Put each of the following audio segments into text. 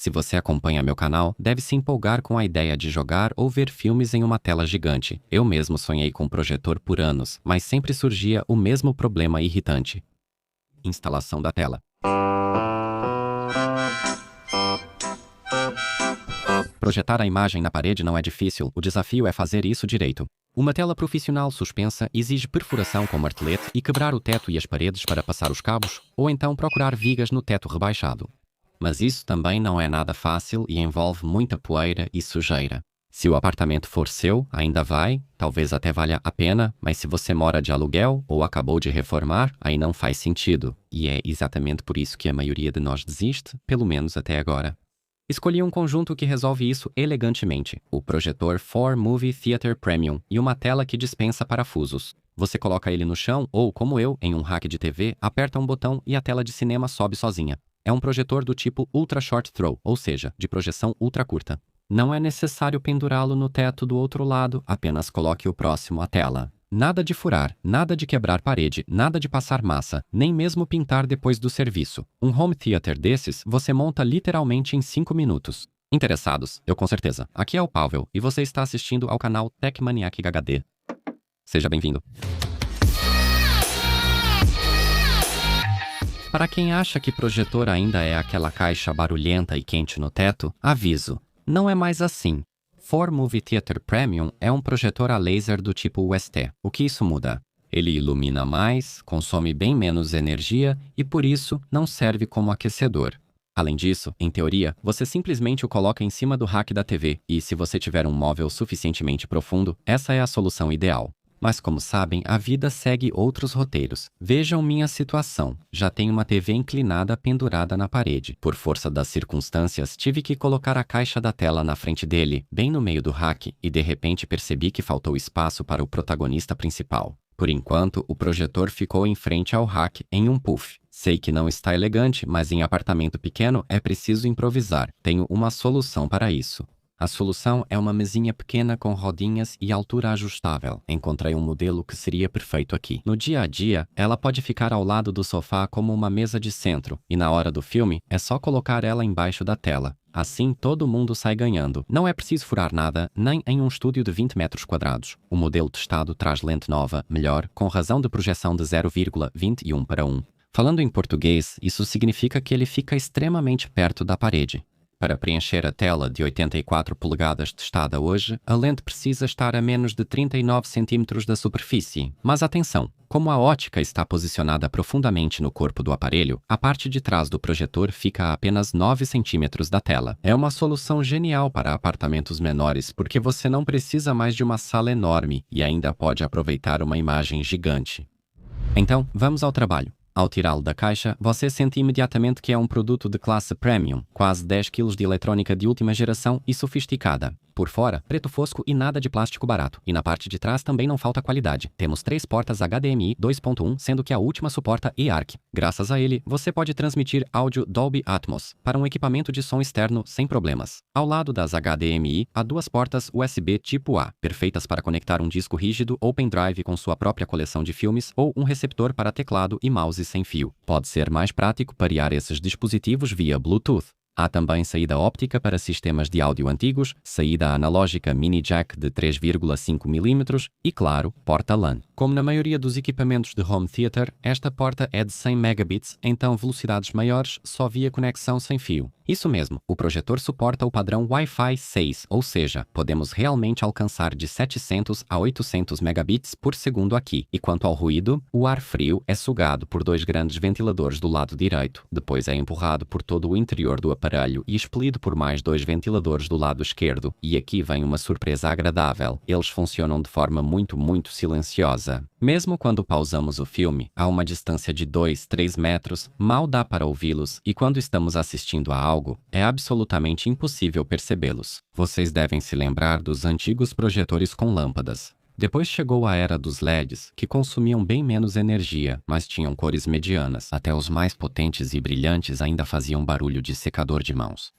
Se você acompanha meu canal, deve se empolgar com a ideia de jogar ou ver filmes em uma tela gigante. Eu mesmo sonhei com um projetor por anos, mas sempre surgia o mesmo problema irritante: instalação da tela. Projetar a imagem na parede não é difícil, o desafio é fazer isso direito. Uma tela profissional suspensa exige perfuração com martelete e quebrar o teto e as paredes para passar os cabos, ou então procurar vigas no teto rebaixado. Mas isso também não é nada fácil e envolve muita poeira e sujeira. Se o apartamento for seu, ainda vai, talvez até valha a pena, mas se você mora de aluguel ou acabou de reformar, aí não faz sentido. E é exatamente por isso que a maioria de nós desiste, pelo menos até agora. Escolhi um conjunto que resolve isso elegantemente: o projetor 4Movie Theater Premium e uma tela que dispensa parafusos. Você coloca ele no chão ou, como eu, em um rack de TV, aperta um botão e a tela de cinema sobe sozinha. É um projetor do tipo Ultra Short Throw, ou seja, de projeção ultra curta. Não é necessário pendurá-lo no teto do outro lado, apenas coloque o próximo à tela. Nada de furar, nada de quebrar parede, nada de passar massa, nem mesmo pintar depois do serviço. Um home theater desses você monta literalmente em 5 minutos. Interessados? Eu com certeza. Aqui é o Pavel e você está assistindo ao canal Tech Maniac HD. Seja bem-vindo. Para quem acha que projetor ainda é aquela caixa barulhenta e quente no teto, aviso: não é mais assim. 4Movie Theater Premium é um projetor a laser do tipo UST. O que isso muda? Ele ilumina mais, consome bem menos energia e, por isso, não serve como aquecedor. Além disso, em teoria, você simplesmente o coloca em cima do rack da TV e, se você tiver um móvel suficientemente profundo, essa é a solução ideal. Mas como sabem, a vida segue outros roteiros. Vejam minha situação. Já tenho uma TV inclinada pendurada na parede. Por força das circunstâncias, tive que colocar a caixa da tela na frente dele, bem no meio do rack, e de repente percebi que faltou espaço para o protagonista principal. Por enquanto, o projetor ficou em frente ao rack, em um puff. Sei que não está elegante, mas em apartamento pequeno é preciso improvisar. Tenho uma solução para isso. A solução é uma mesinha pequena com rodinhas e altura ajustável. Encontrei um modelo que seria perfeito aqui. No dia a dia, ela pode ficar ao lado do sofá como uma mesa de centro, e na hora do filme, é só colocar ela embaixo da tela. Assim, todo mundo sai ganhando. Não é preciso furar nada, nem em um estúdio de 20 metros quadrados. O modelo testado traz lente nova, melhor, com razão de projeção de 0,21 para 1. Falando em português, isso significa que ele fica extremamente perto da parede. Para preencher a tela de 84 polegadas testada hoje, a lente precisa estar a menos de 39 cm da superfície. Mas atenção! Como a ótica está posicionada profundamente no corpo do aparelho, a parte de trás do projetor fica a apenas 9 cm da tela. É uma solução genial para apartamentos menores, porque você não precisa mais de uma sala enorme e ainda pode aproveitar uma imagem gigante. Então, vamos ao trabalho. Ao tirá-lo da caixa, você sente imediatamente que é um produto de classe premium, quase 10 kg de eletrônica de última geração e sofisticada. Por fora, preto fosco e nada de plástico barato. E na parte de trás também não falta qualidade. Temos 3 portas HDMI 2.1, sendo que a última suporta eARC. Graças a ele, você pode transmitir áudio Dolby Atmos para um equipamento de som externo sem problemas. Ao lado das HDMI, há 2 portas USB tipo A, perfeitas para conectar um disco rígido ou pendrive com sua própria coleção de filmes ou um receptor para teclado e mouse sem fio. Pode ser mais prático parear esses dispositivos via Bluetooth. Há também saída óptica para sistemas de áudio antigos, saída analógica mini jack de 3,5 mm e, claro, porta LAN. Como na maioria dos equipamentos de home theater, esta porta é de 100 megabits, então velocidades maiores só via conexão sem fio. Isso mesmo, o projetor suporta o padrão Wi-Fi 6, ou seja, podemos realmente alcançar de 700 a 800 megabits por segundo aqui. E quanto ao ruído, o ar frio é sugado por 2 grandes ventiladores do lado direito, depois é empurrado por todo o interior do aparelho e expelido por mais 2 ventiladores do lado esquerdo. E aqui vem uma surpresa agradável: eles funcionam de forma muito silenciosa. Mesmo quando pausamos o filme, a uma distância de 2-3 metros, mal dá para ouvi-los, e quando estamos assistindo a algo, é absolutamente impossível percebê-los. Vocês devem se lembrar dos antigos projetores com lâmpadas. Depois chegou a era dos LEDs, que consumiam bem menos energia, mas tinham cores medianas. Até os mais potentes e brilhantes ainda faziam barulho de secador de mãos.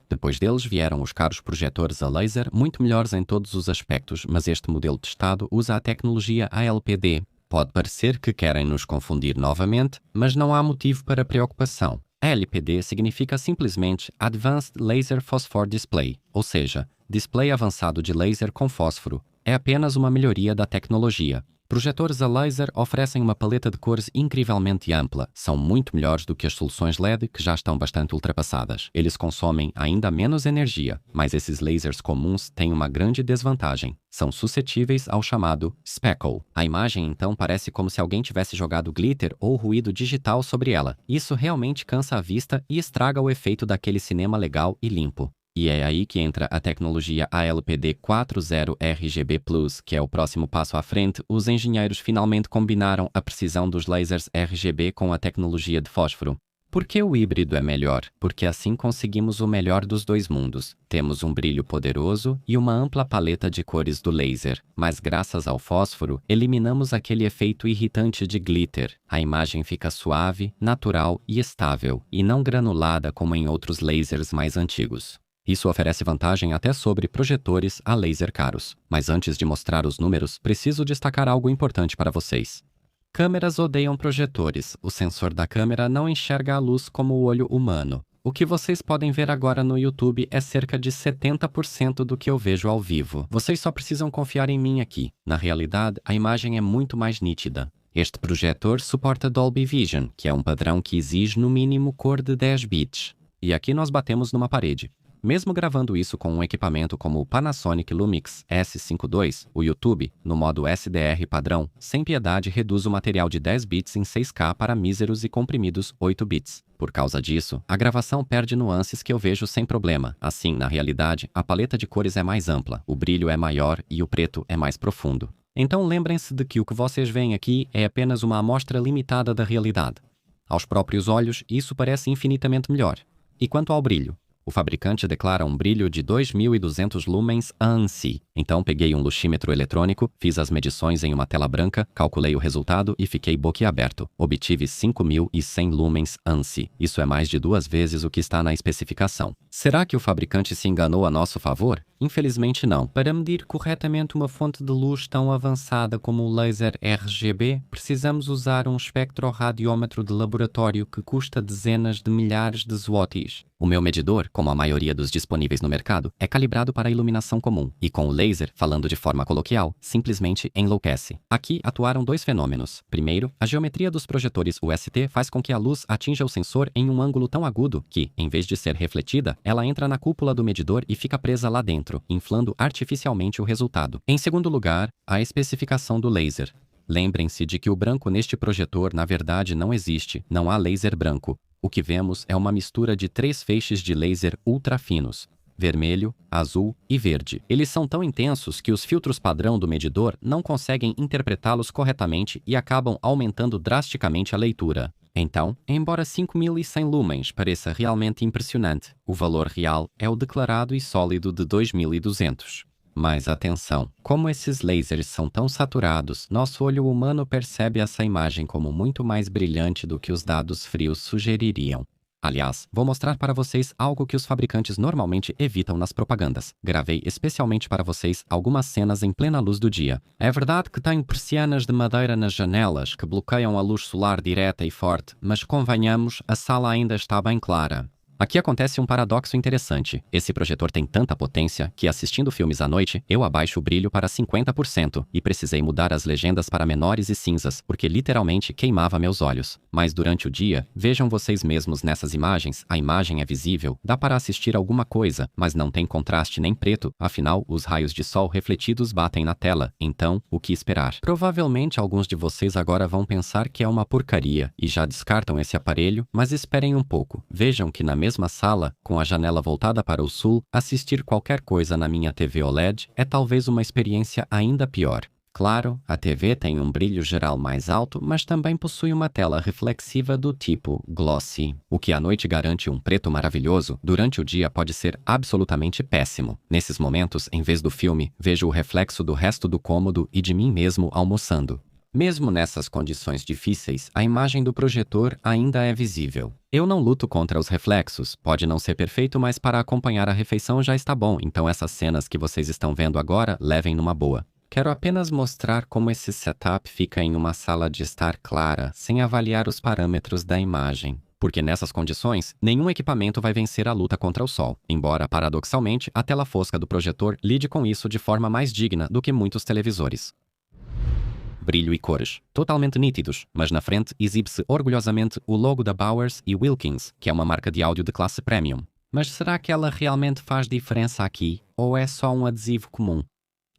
Depois deles vieram os caros projetores a laser, muito melhores em todos os aspectos, mas este modelo testado usa a tecnologia ALPD. Pode parecer que querem nos confundir novamente, mas não há motivo para preocupação. LPD significa simplesmente Advanced Laser Phosphor Display, ou seja, display avançado de laser com fósforo. É apenas uma melhoria da tecnologia. Projetores a laser oferecem uma paleta de cores incrivelmente ampla. São muito melhores do que as soluções LED, que já estão bastante ultrapassadas. Eles consomem ainda menos energia, mas esses lasers comuns têm uma grande desvantagem. São suscetíveis ao chamado speckle. A imagem então parece como se alguém tivesse jogado glitter ou ruído digital sobre ela. Isso realmente cansa a vista e estraga o efeito daquele cinema legal e limpo. E é aí que entra a tecnologia ALPD 40 RGB+, que é o próximo passo à frente. Os engenheiros finalmente combinaram a precisão dos lasers RGB com a tecnologia de fósforo. Por que o híbrido é melhor? Porque assim conseguimos o melhor dos dois mundos. Temos um brilho poderoso e uma ampla paleta de cores do laser, mas graças ao fósforo, eliminamos aquele efeito irritante de glitter. A imagem fica suave, natural e estável, e não granulada como em outros lasers mais antigos. Isso oferece vantagem até sobre projetores a laser caros. Mas antes de mostrar os números, preciso destacar algo importante para vocês. Câmeras odeiam projetores. O sensor da câmera não enxerga a luz como o olho humano. O que vocês podem ver agora no YouTube é cerca de 70% do que eu vejo ao vivo. Vocês só precisam confiar em mim aqui. Na realidade, a imagem é muito mais nítida. Este projetor suporta Dolby Vision, que é um padrão que exige no mínimo cor de 10 bits. E aqui nós batemos numa parede. Mesmo gravando isso com um equipamento como o Panasonic Lumix S52, o YouTube, no modo SDR padrão, sem piedade reduz o material de 10 bits em 6K para míseros e comprimidos 8 bits. Por causa disso, a gravação perde nuances que eu vejo sem problema. Assim, na realidade, a paleta de cores é mais ampla, o brilho é maior e o preto é mais profundo. Então lembrem-se de que o que vocês veem aqui é apenas uma amostra limitada da realidade. Aos próprios olhos, isso parece infinitamente melhor. E quanto ao brilho? O fabricante declara um brilho de 2.200 lumens ANSI. Então peguei um luxímetro eletrônico, fiz as medições em uma tela branca, calculei o resultado e fiquei boquiaberto. Obtive 5.100 lumens ANSI. Isso é mais de 2 vezes o que está na especificação. Será que o fabricante se enganou a nosso favor? Infelizmente não. Para medir corretamente uma fonte de luz tão avançada como o laser RGB, precisamos usar um espectroradiômetro de laboratório que custa dezenas de milhares de zlotys. O meu medidor, como a maioria dos disponíveis no mercado, é calibrado para a iluminação comum, e com o laser, falando de forma coloquial, simplesmente enlouquece. Aqui atuaram 2 fenômenos. Primeiro, a geometria dos projetores UST faz com que a luz atinja o sensor em um ângulo tão agudo que, em vez de ser refletida, ela entra na cúpula do medidor e fica presa lá dentro, inflando artificialmente o resultado. Em segundo lugar, a especificação do laser. Lembrem-se de que o branco neste projetor na verdade não existe, não há laser branco. O que vemos é uma mistura de 3 feixes de laser ultra finos, vermelho, azul e verde. Eles são tão intensos que os filtros padrão do medidor não conseguem interpretá-los corretamente e acabam aumentando drasticamente a leitura. Então, embora 5.100 lumens pareça realmente impressionante, o valor real é o declarado e sólido de 2.200. Mas atenção, como esses lasers são tão saturados, nosso olho humano percebe essa imagem como muito mais brilhante do que os dados frios sugeririam. Aliás, vou mostrar para vocês algo que os fabricantes normalmente evitam nas propagandas. Gravei especialmente para vocês algumas cenas em plena luz do dia. É verdade que tem persianas de madeira nas janelas que bloqueiam a luz solar direta e forte, mas convenhamos, a sala ainda está bem clara. Aqui acontece um paradoxo interessante. Esse projetor tem tanta potência que, assistindo filmes à noite, eu abaixo o brilho para 50% e precisei mudar as legendas para menores e cinzas, porque literalmente queimava meus olhos. Mas durante o dia, vejam vocês mesmos nessas imagens, a imagem é visível, dá para assistir alguma coisa, mas não tem contraste nem preto, afinal, os raios de sol refletidos batem na tela. Então, o que esperar? Provavelmente alguns de vocês agora vão pensar que é uma porcaria e já descartam esse aparelho, mas esperem um pouco. Vejam que na mesma sala, com a janela voltada para o sul, assistir qualquer coisa na minha TV OLED é talvez uma experiência ainda pior. Claro, a TV tem um brilho geral mais alto, mas também possui uma tela reflexiva do tipo glossy. O que à noite garante um preto maravilhoso, durante o dia pode ser absolutamente péssimo. Nesses momentos, em vez do filme, vejo o reflexo do resto do cômodo e de mim mesmo almoçando. Mesmo nessas condições difíceis, a imagem do projetor ainda é visível. Eu não luto contra os reflexos, pode não ser perfeito, mas para acompanhar a refeição já está bom, então essas cenas que vocês estão vendo agora, levem numa boa. Quero apenas mostrar como esse setup fica em uma sala de estar clara, sem avaliar os parâmetros da imagem. Porque nessas condições, nenhum equipamento vai vencer a luta contra o sol, embora, paradoxalmente, a tela fosca do projetor lide com isso de forma mais digna do que muitos televisores. Brilho e cores, totalmente nítidos, mas na frente exibe-se orgulhosamente o logo da Bowers e Wilkins, que é uma marca de áudio de classe premium. Mas será que ela realmente faz diferença aqui, ou é só um adesivo comum?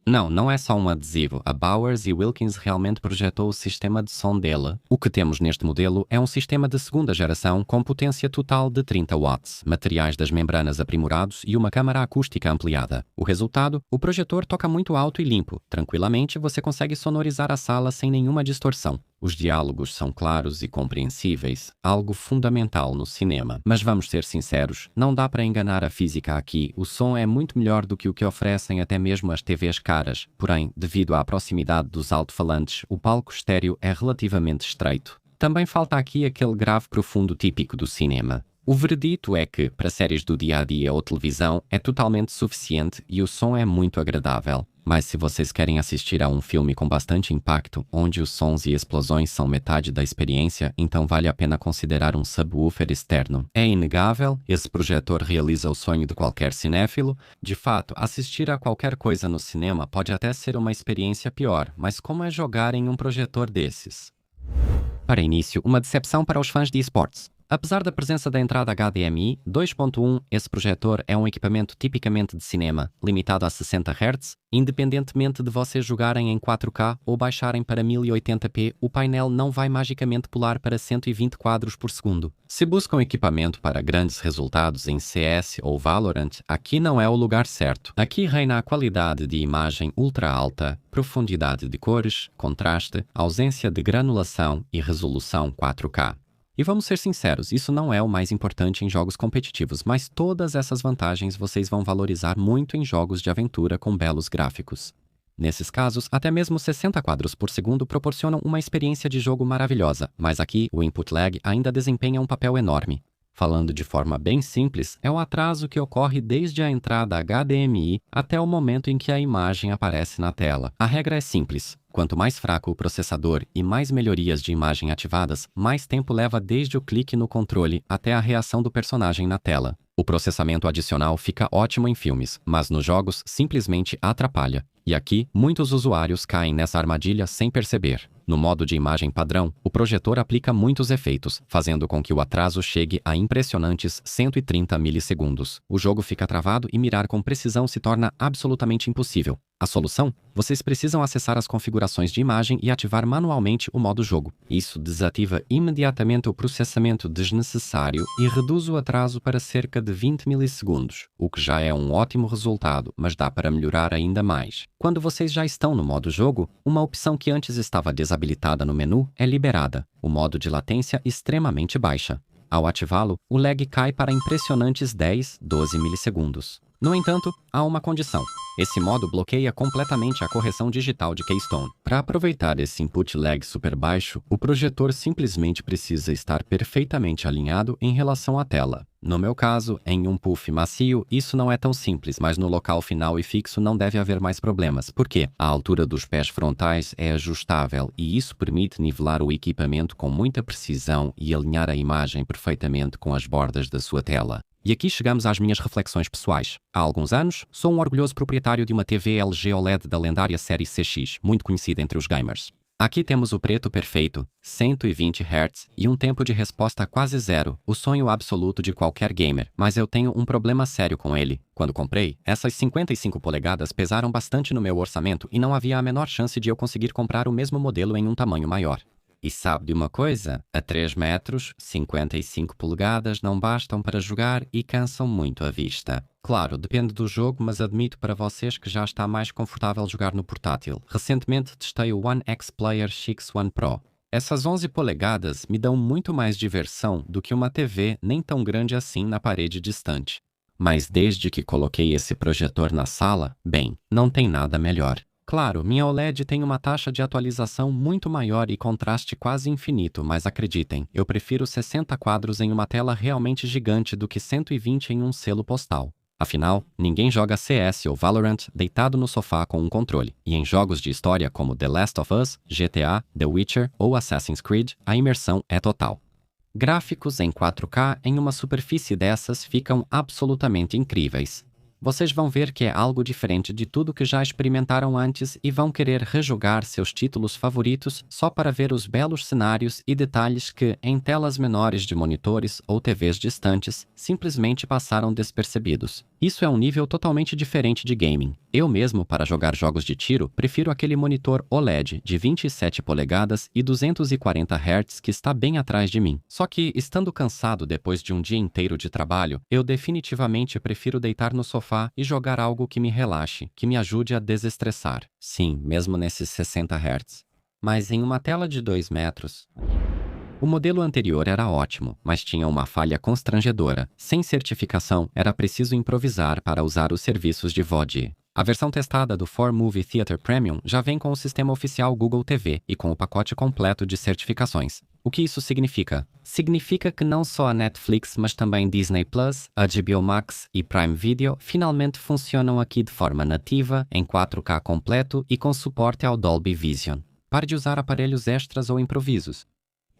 Não, não é só um adesivo. A Bowers e Wilkins realmente projetou o sistema de som dela. O que temos neste modelo é um sistema de segunda geração com potência total de 30 watts, materiais das membranas aprimorados e uma câmara acústica ampliada. O resultado? O projetor toca muito alto e limpo. Tranquilamente, você consegue sonorizar a sala sem nenhuma distorção. Os diálogos são claros e compreensíveis, algo fundamental no cinema. Mas vamos ser sinceros, não dá para enganar a física aqui. O som é muito melhor do que o que oferecem até mesmo as TVs caras. Porém, devido à proximidade dos alto-falantes, o palco estéreo é relativamente estreito. Também falta aqui aquele grave profundo típico do cinema. O veredito é que, para séries do dia-a-dia ou televisão, é totalmente suficiente e o som é muito agradável. Mas se vocês querem assistir a um filme com bastante impacto, onde os sons e explosões são metade da experiência, então vale a pena considerar um subwoofer externo. É inegável, esse projetor realiza o sonho de qualquer cinéfilo. De fato, assistir a qualquer coisa no cinema pode até ser uma experiência pior, mas como é jogar em um projetor desses? Para início, uma decepção para os fãs de esportes. Apesar da presença da entrada HDMI 2.1, esse projetor é um equipamento tipicamente de cinema, limitado a 60 Hz. Independentemente de vocês jogarem em 4K ou baixarem para 1080p, o painel não vai magicamente pular para 120 quadros por segundo. Se buscam equipamento para grandes resultados em CS ou Valorant, aqui não é o lugar certo. Aqui reina a qualidade de imagem ultra alta, profundidade de cores, contraste, ausência de granulação e resolução 4K. E vamos ser sinceros, isso não é o mais importante em jogos competitivos, mas todas essas vantagens vocês vão valorizar muito em jogos de aventura com belos gráficos. Nesses casos, até mesmo 60 quadros por segundo proporcionam uma experiência de jogo maravilhosa, mas aqui o input lag ainda desempenha um papel enorme. Falando de forma bem simples, é o atraso que ocorre desde a entrada HDMI até o momento em que a imagem aparece na tela. A regra é simples. Quanto mais fraco o processador e mais melhorias de imagem ativadas, mais tempo leva desde o clique no controle até a reação do personagem na tela. O processamento adicional fica ótimo em filmes, mas nos jogos simplesmente atrapalha. E aqui, muitos usuários caem nessa armadilha sem perceber. No modo de imagem padrão, o projetor aplica muitos efeitos, fazendo com que o atraso chegue a impressionantes 130 milissegundos. O jogo fica travado e mirar com precisão se torna absolutamente impossível. A solução? Vocês precisam acessar as configurações de imagem e ativar manualmente o modo jogo. Isso desativa imediatamente o processamento desnecessário e reduz o atraso para cerca de 20 milissegundos, o que já é um ótimo resultado, mas dá para melhorar ainda mais. Quando vocês já estão no modo jogo, uma opção que antes estava desabilitada no menu é liberada, o modo de latência extremamente baixa. Ao ativá-lo, o lag cai para impressionantes 10-12 milissegundos. No entanto, há uma condição. Esse modo bloqueia completamente a correção digital de Keystone. Para aproveitar esse input lag super baixo, o projetor simplesmente precisa estar perfeitamente alinhado em relação à tela. No meu caso, em um puff macio, isso não é tão simples, mas no local final e fixo não deve haver mais problemas, porque a altura dos pés frontais é ajustável e isso permite nivelar o equipamento com muita precisão e alinhar a imagem perfeitamente com as bordas da sua tela. E aqui chegamos às minhas reflexões pessoais. Há alguns anos, sou um orgulhoso proprietário de uma TV LG OLED da lendária série CX, muito conhecida entre os gamers. Aqui temos o preto perfeito, 120 Hz e um tempo de resposta quase zero, o sonho absoluto de qualquer gamer. Mas eu tenho um problema sério com ele. Quando comprei, essas 55 polegadas pesaram bastante no meu orçamento e não havia a menor chance de eu conseguir comprar o mesmo modelo em um tamanho maior. E sabe de uma coisa? A 3 metros, 55 polegadas não bastam para jogar e cansam muito a vista. Claro, depende do jogo, mas admito para vocês que já está mais confortável jogar no portátil. Recentemente testei o One X Player X1 Pro. Essas 11 polegadas me dão muito mais diversão do que uma TV nem tão grande assim na parede distante. Mas desde que coloquei esse projetor na sala, bem, não tem nada melhor. Claro, minha OLED tem uma taxa de atualização muito maior e contraste quase infinito, mas acreditem, eu prefiro 60 quadros em uma tela realmente gigante do que 120 em um selo postal. Afinal, ninguém joga CS ou Valorant deitado no sofá com um controle, e em jogos de história como The Last of Us, GTA, The Witcher ou Assassin's Creed, a imersão é total. Gráficos em 4K em uma superfície dessas ficam absolutamente incríveis. Vocês vão ver que é algo diferente de tudo que já experimentaram antes e vão querer rejogar seus títulos favoritos só para ver os belos cenários e detalhes que, em telas menores de monitores ou TVs distantes, simplesmente passaram despercebidos. Isso é um nível totalmente diferente de gaming. Eu mesmo, para jogar jogos de tiro, prefiro aquele monitor OLED de 27 polegadas e 240 Hz que está bem atrás de mim. Só que, estando cansado depois de um dia inteiro de trabalho, eu definitivamente prefiro deitar no sofá e jogar algo que me relaxe, que me ajude a desestressar. Sim, mesmo nesses 60 Hz. Mas em uma tela de 2 metros... O modelo anterior era ótimo, mas tinha uma falha constrangedora. Sem certificação, era preciso improvisar para usar os serviços de VOD. A versão testada do 4Movie Theater Premium já vem com o sistema oficial Google TV e com o pacote completo de certificações. O que isso significa? Significa que não só a Netflix, mas também Disney Plus, HBO Max e Prime Video finalmente funcionam aqui de forma nativa, em 4K completo e com suporte ao Dolby Vision. Pare de usar aparelhos extras ou improvisos.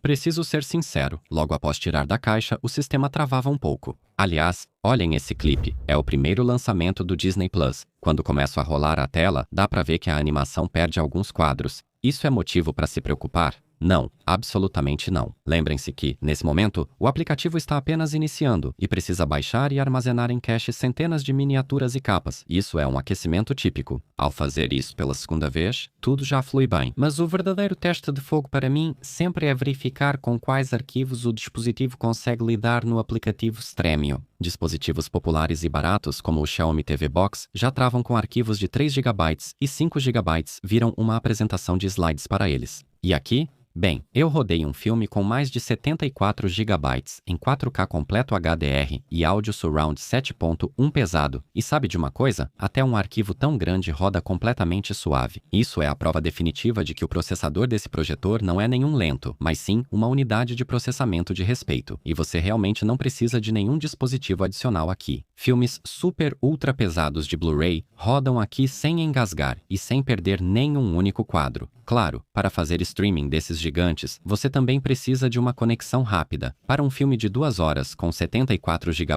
Preciso ser sincero, logo após tirar da caixa, o sistema travava um pouco. Aliás, olhem esse clipe, é o primeiro lançamento do Disney Plus. Quando começo a rolar a tela, dá pra ver que a animação perde alguns quadros. Isso é motivo para se preocupar? Não, absolutamente não. Lembrem-se que, nesse momento, o aplicativo está apenas iniciando e precisa baixar e armazenar em cache centenas de miniaturas e capas. Isso é um aquecimento típico. Ao fazer isso pela segunda vez, tudo já flui bem. Mas o verdadeiro teste de fogo para mim sempre é verificar com quais arquivos o dispositivo consegue lidar no aplicativo Stremio. Dispositivos populares e baratos como o Xiaomi TV Box já travam com arquivos de 3 GB e 5 GB viram uma apresentação de slides para eles. E aqui? Bem, eu rodei um filme com mais de 74 GB em 4K completo HDR e áudio surround 7.1 pesado. E sabe de uma coisa? Até um arquivo tão grande roda completamente suave. Isso é a prova definitiva de que o processador desse projetor não é nenhum lento, mas sim uma unidade de processamento de respeito. E você realmente não precisa de nenhum dispositivo adicional aqui. Filmes super ultra pesados de Blu-ray rodam aqui sem engasgar e sem perder nenhum único quadro. Claro, para fazer streaming desses gigantes, você também precisa de uma conexão rápida. Para um filme de 2 horas com 74 GB,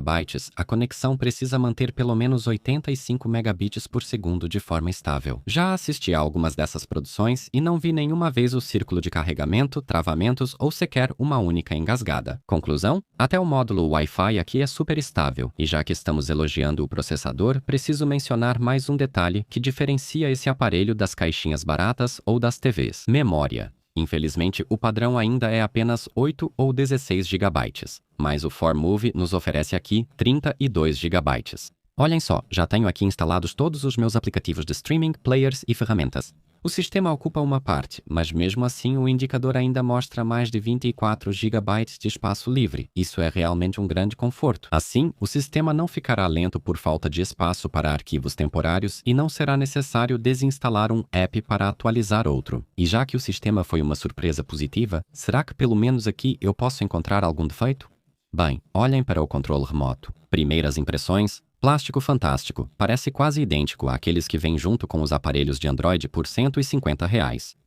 a conexão precisa manter pelo menos 85 megabits por segundo de forma estável. Já assisti a algumas dessas produções e não vi nenhuma vez o círculo de carregamento, travamentos ou sequer uma única engasgada. Conclusão? Até o módulo Wi-Fi aqui é super estável, e já que estamos elogiando o processador, preciso mencionar mais um detalhe que diferencia esse aparelho das caixinhas baratas ou das TVs. Memória. Infelizmente, o padrão ainda é apenas 8 ou 16 GB, mas o 4Movie nos oferece aqui 32 GB. Olhem só, já tenho aqui instalados todos os meus aplicativos de streaming, players e ferramentas. O sistema ocupa uma parte, mas mesmo assim o indicador ainda mostra mais de 24 GB de espaço livre. Isso é realmente um grande conforto. Assim, o sistema não ficará lento por falta de espaço para arquivos temporários e não será necessário desinstalar um app para atualizar outro. E já que o sistema foi uma surpresa positiva, será que pelo menos aqui eu posso encontrar algum defeito? Bem, olhem para o controle remoto. Primeiras impressões? Plástico fantástico, parece quase idêntico àqueles que vêm junto com os aparelhos de Android por R$ 150.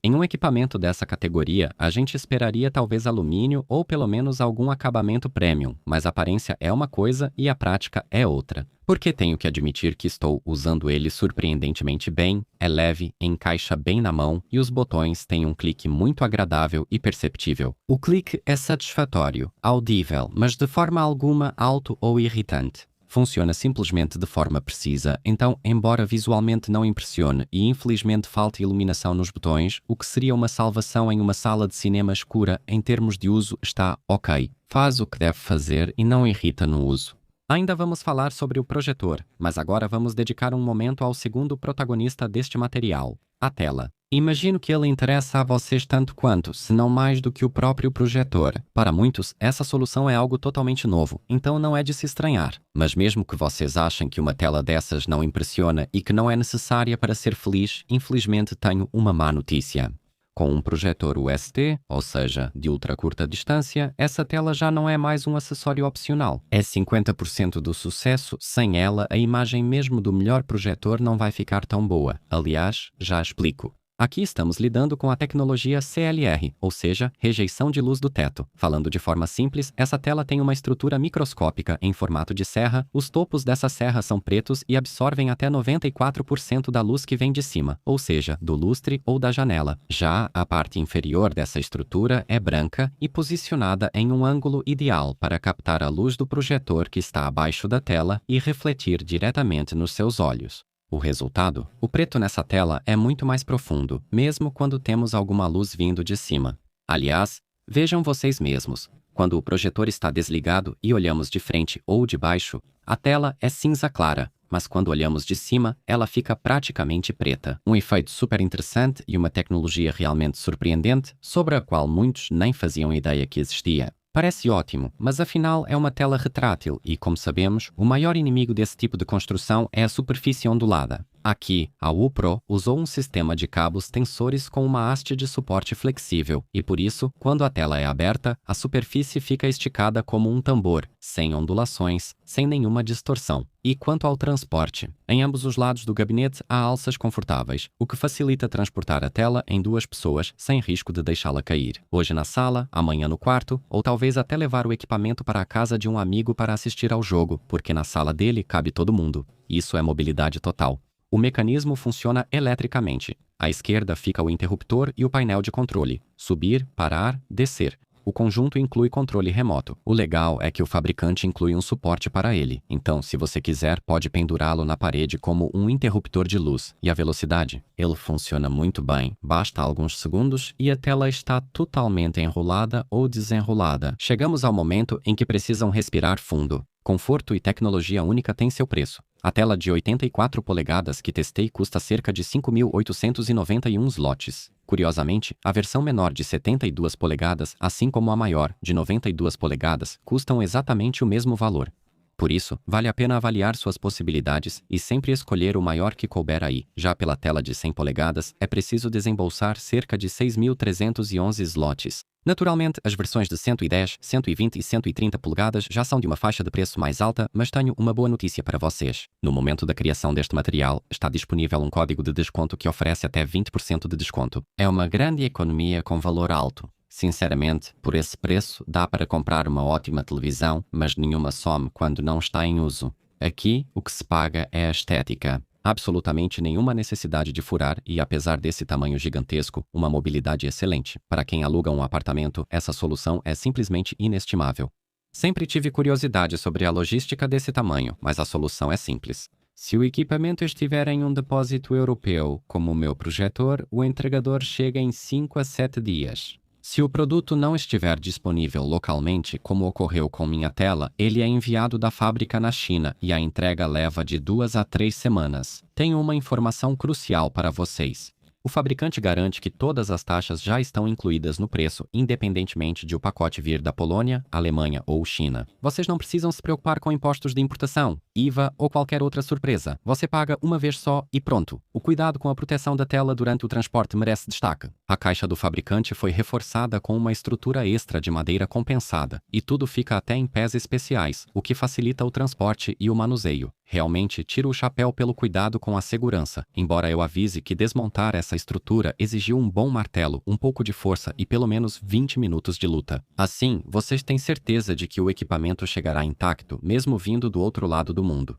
Em um equipamento dessa categoria, a gente esperaria talvez alumínio ou pelo menos algum acabamento premium, mas a aparência é uma coisa e a prática é outra. Porque tenho que admitir que estou usando ele surpreendentemente bem, é leve, encaixa bem na mão e os botões têm um clique muito agradável e perceptível. O clique é satisfatório, audível, mas de forma alguma alto ou irritante. Funciona simplesmente de forma precisa, então, embora visualmente não impressione e infelizmente falte iluminação nos botões, o que seria uma salvação em uma sala de cinema escura em termos de uso está ok. Faz o que deve fazer e não irrita no uso. Ainda vamos falar sobre o projetor, mas agora vamos dedicar um momento ao segundo protagonista deste material, a tela. Imagino que ele interessa a vocês tanto quanto, se não mais do que o próprio projetor. Para muitos, essa solução é algo totalmente novo, então não é de se estranhar. Mas mesmo que vocês achem que uma tela dessas não impressiona e que não é necessária para ser feliz, infelizmente tenho uma má notícia. Com um projetor UST, ou seja, de ultra curta distância, essa tela já não é mais um acessório opcional. É 50% do sucesso, sem ela a imagem mesmo do melhor projetor não vai ficar tão boa. Aliás, já explico. Aqui estamos lidando com a tecnologia CLR, ou seja, rejeição de luz do teto. Falando de forma simples, essa tela tem uma estrutura microscópica em formato de serra. Os topos dessa serra são pretos e absorvem até 94% da luz que vem de cima, ou seja, do lustre ou da janela. Já a parte inferior dessa estrutura é branca e posicionada em um ângulo ideal para captar a luz do projetor que está abaixo da tela e refletir diretamente nos seus olhos. O resultado? O preto nessa tela é muito mais profundo, mesmo quando temos alguma luz vindo de cima. Aliás, vejam vocês mesmos. Quando o projetor está desligado e olhamos de frente ou de baixo, a tela é cinza clara, mas quando olhamos de cima, ela fica praticamente preta. Um efeito super interessante e uma tecnologia realmente surpreendente, sobre a qual muitos nem faziam ideia que existia. Parece ótimo, mas afinal é uma tela retrátil e, como sabemos, o maior inimigo desse tipo de construção é a superfície ondulada. Aqui, a Wipro usou um sistema de cabos tensores com uma haste de suporte flexível e, por isso, quando a tela é aberta, a superfície fica esticada como um tambor, sem ondulações, sem nenhuma distorção. E quanto ao transporte? Em ambos os lados do gabinete há alças confortáveis, o que facilita transportar a tela em 2 pessoas sem risco de deixá-la cair. Hoje na sala, amanhã no quarto, ou talvez até levar o equipamento para a casa de um amigo para assistir ao jogo, porque na sala dele cabe todo mundo. Isso é mobilidade total. O mecanismo funciona eletricamente. À esquerda fica o interruptor e o painel de controle. Subir, parar, descer. O conjunto inclui controle remoto. O legal é que o fabricante inclui um suporte para ele. Então, se você quiser, pode pendurá-lo na parede como um interruptor de luz. E a velocidade? Ele funciona muito bem. Basta alguns segundos e a tela está totalmente enrolada ou desenrolada. Chegamos ao momento em que precisam respirar fundo. Conforto e tecnologia única têm seu preço. A tela de 84 polegadas que testei custa cerca de 5.891 zlotys. Curiosamente, a versão menor de 72 polegadas, assim como a maior, de 92 polegadas, custam exatamente o mesmo valor. Por isso, vale a pena avaliar suas possibilidades e sempre escolher o maior que couber aí. Já pela tela de 100 polegadas, é preciso desembolsar cerca de 6.311 zlotys. Naturalmente, as versões de 110, 120 e 130 polegadas já são de uma faixa de preço mais alta, mas tenho uma boa notícia para vocês. No momento da criação deste material, está disponível um código de desconto que oferece até 20% de desconto. É uma grande economia com valor alto. Sinceramente, por esse preço, dá para comprar uma ótima televisão, mas nenhuma some quando não está em uso. Aqui, o que se paga é a estética. Absolutamente nenhuma necessidade de furar e, apesar desse tamanho gigantesco, uma mobilidade excelente. Para quem aluga um apartamento, essa solução é simplesmente inestimável. Sempre tive curiosidade sobre a logística desse tamanho, mas a solução é simples. Se o equipamento estiver em um depósito europeu, como o meu projetor, o entregador chega em 5 a 7 dias. Se o produto não estiver disponível localmente, como ocorreu com minha tela, ele é enviado da fábrica na China e a entrega leva de 2 a 3 semanas. Tenho uma informação crucial para vocês. O fabricante garante que todas as taxas já estão incluídas no preço, independentemente de o pacote vir da Polônia, Alemanha ou China. Vocês não precisam se preocupar com impostos de importação, IVA ou qualquer outra surpresa. Você paga uma vez só e pronto. O cuidado com a proteção da tela durante o transporte merece destaque. A caixa do fabricante foi reforçada com uma estrutura extra de madeira compensada, e tudo fica até em pés especiais, o que facilita o transporte e o manuseio. Realmente tiro o chapéu pelo cuidado com a segurança, embora eu avise que desmontar essa estrutura exigiu um bom martelo, um pouco de força e pelo menos 20 minutos de luta. Assim, vocês têm certeza de que o equipamento chegará intacto, mesmo vindo do outro lado do mundo.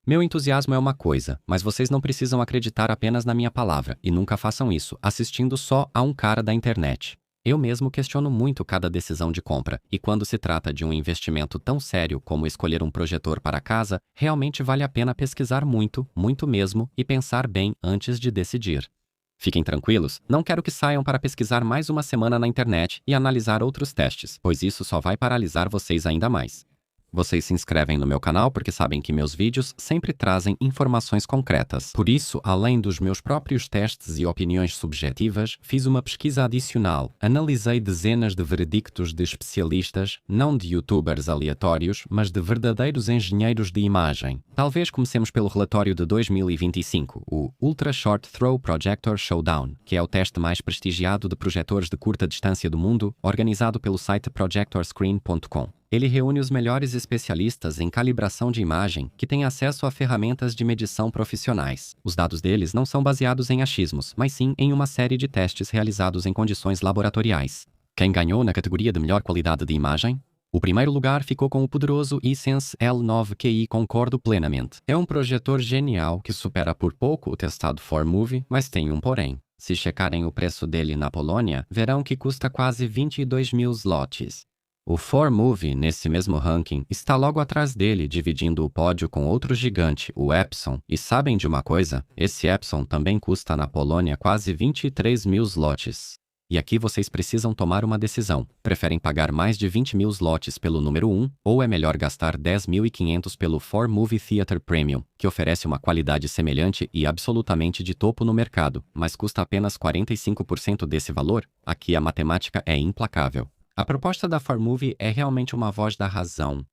Meu entusiasmo é uma coisa, mas vocês não precisam acreditar apenas na minha palavra, e nunca façam isso assistindo só a um cara da internet. Eu mesmo questiono muito cada decisão de compra, e quando se trata de um investimento tão sério como escolher um projetor para casa, realmente vale a pena pesquisar muito, muito mesmo, e pensar bem antes de decidir. Fiquem tranquilos, não quero que saiam para pesquisar mais uma semana na internet e analisar outros testes, pois isso só vai paralisar vocês ainda mais. Vocês se inscrevem no meu canal porque sabem que meus vídeos sempre trazem informações concretas. Por isso, além dos meus próprios testes e opiniões subjetivas, fiz uma pesquisa adicional. Analisei dezenas de veredictos de especialistas, não de youtubers aleatórios, mas de verdadeiros engenheiros de imagem. Talvez comecemos pelo relatório de 2025, o Ultra Short Throw Projector Showdown, que é o teste mais prestigiado de projetores de curta distância do mundo, organizado pelo site projectorscreen.com. Ele reúne os melhores especialistas em calibração de imagem que têm acesso a ferramentas de medição profissionais. Os dados deles não são baseados em achismos, mas sim em uma série de testes realizados em condições laboratoriais. Quem ganhou na categoria de melhor qualidade de imagem? O primeiro lugar ficou com o poderoso iSense L9QI. Concordo plenamente. É um projetor genial que supera por pouco o testado 4Movie, mas tem um porém. Se checarem o preço dele na Polônia, verão que custa quase 22.000 zlotys. O 4Movie, nesse mesmo ranking, está logo atrás dele, dividindo o pódio com outro gigante, o Epson. E sabem de uma coisa? Esse Epson também custa na Polônia quase 23.000 zlotys. E aqui vocês precisam tomar uma decisão. Preferem pagar mais de 20.000 zlotys pelo número 1 ou é melhor gastar 10.500 pelo 4Movie Theater Premium, que oferece uma qualidade semelhante e absolutamente de topo no mercado, mas custa apenas 45% desse valor? Aqui a matemática é implacável. A proposta da 4Movie é realmente uma voz da razão.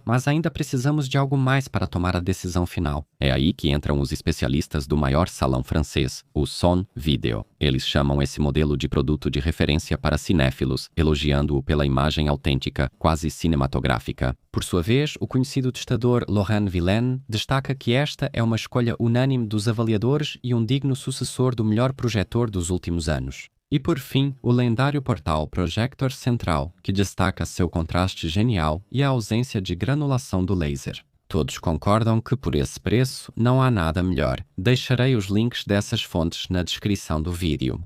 Mas ainda precisamos de algo mais para tomar a decisão final. É aí que entram os especialistas do maior salão francês, o Son Video. Eles chamam esse modelo de produto de referência para cinéfilos, elogiando-o pela imagem autêntica, quase cinematográfica. Por sua vez, o conhecido testador Laurent Villaine destaca que esta é uma escolha unânime dos avaliadores e um digno sucessor do melhor projetor dos últimos anos. E por fim, o lendário portal Projector Central, que destaca seu contraste genial e a ausência de granulação do laser. Todos concordam que por esse preço não há nada melhor. Deixarei os links dessas fontes na descrição do vídeo.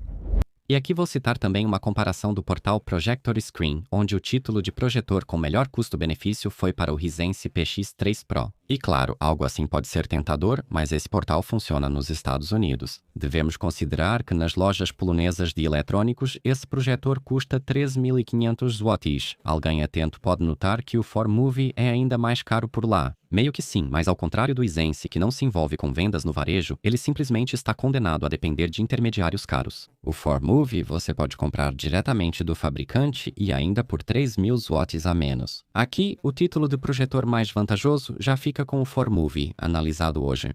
E aqui vou citar também uma comparação do portal Projector Screen, onde o título de projetor com melhor custo-benefício foi para o Hisense PX3 Pro. E claro, algo assim pode ser tentador, mas esse portal funciona nos Estados Unidos. Devemos considerar que nas lojas polonesas de eletrônicos, esse projetor custa 13.500 zlotys. Alguém atento pode notar que o 4Movie é ainda mais caro por lá. Meio que sim, mas ao contrário do Hisense, que não se envolve com vendas no varejo, ele simplesmente está condenado a depender de intermediários caros. O 4Movie você pode comprar diretamente do fabricante e ainda por 3.000 zlotys a menos. Aqui, o título de projetor mais vantajoso já fica com o 4Movie, analisado hoje.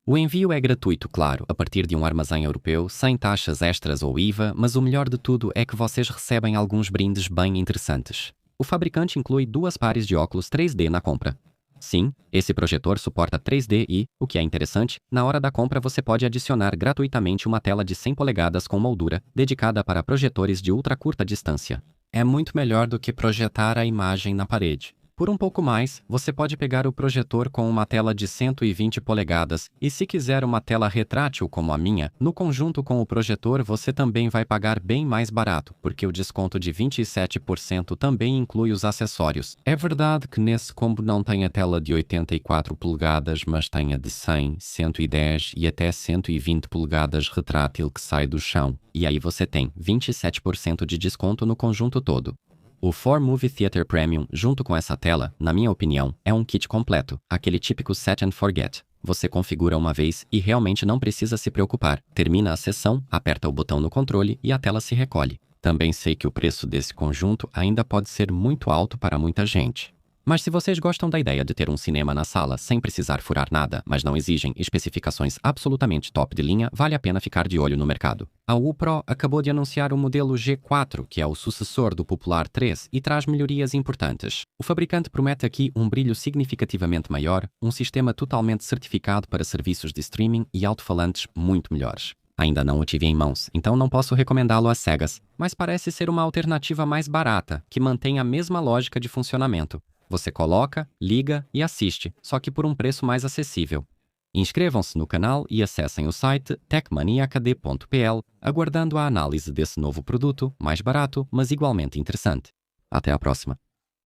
O envio é gratuito, claro, a partir de um armazém europeu, sem taxas extras ou IVA, mas o melhor de tudo é que vocês recebem alguns brindes bem interessantes. O fabricante inclui 2 pares de óculos 3D na compra. Sim, esse projetor suporta 3D e, o que é interessante, na hora da compra você pode adicionar gratuitamente uma tela de 100 polegadas com moldura, dedicada para projetores de ultra curta distância. É muito melhor do que projetar a imagem na parede. Por um pouco mais, você pode pegar o projetor com uma tela de 120 polegadas e se quiser uma tela retrátil como a minha, no conjunto com o projetor você também vai pagar bem mais barato, porque o desconto de 27% também inclui os acessórios. É verdade que nesse combo não tem a tela de 84 polegadas, mas tem a de 100, 110 e até 120 polegadas retrátil que sai do chão. E aí você tem 27% de desconto no conjunto todo. O 4Movie Theater Premium, junto com essa tela, na minha opinião, é um kit completo, aquele típico set and forget. Você configura uma vez e realmente não precisa se preocupar. Termina a sessão, aperta o botão no controle e a tela se recolhe. Também sei que o preço desse conjunto ainda pode ser muito alto para muita gente. Mas se vocês gostam da ideia de ter um cinema na sala sem precisar furar nada, mas não exigem especificações absolutamente top de linha, vale a pena ficar de olho no mercado. A UPRO acabou de anunciar o modelo G4, que é o sucessor do popular 3 e traz melhorias importantes. O fabricante promete aqui um brilho significativamente maior, um sistema totalmente certificado para serviços de streaming e alto-falantes muito melhores. Ainda não o tive em mãos, então não posso recomendá-lo às cegas, mas parece ser uma alternativa mais barata, que mantém a mesma lógica de funcionamento. Você coloca, liga e assiste, só que por um preço mais acessível. Inscrevam-se no canal e acessem o site techmaniacad.pl, aguardando a análise desse novo produto, mais barato, mas igualmente interessante. Até a próxima!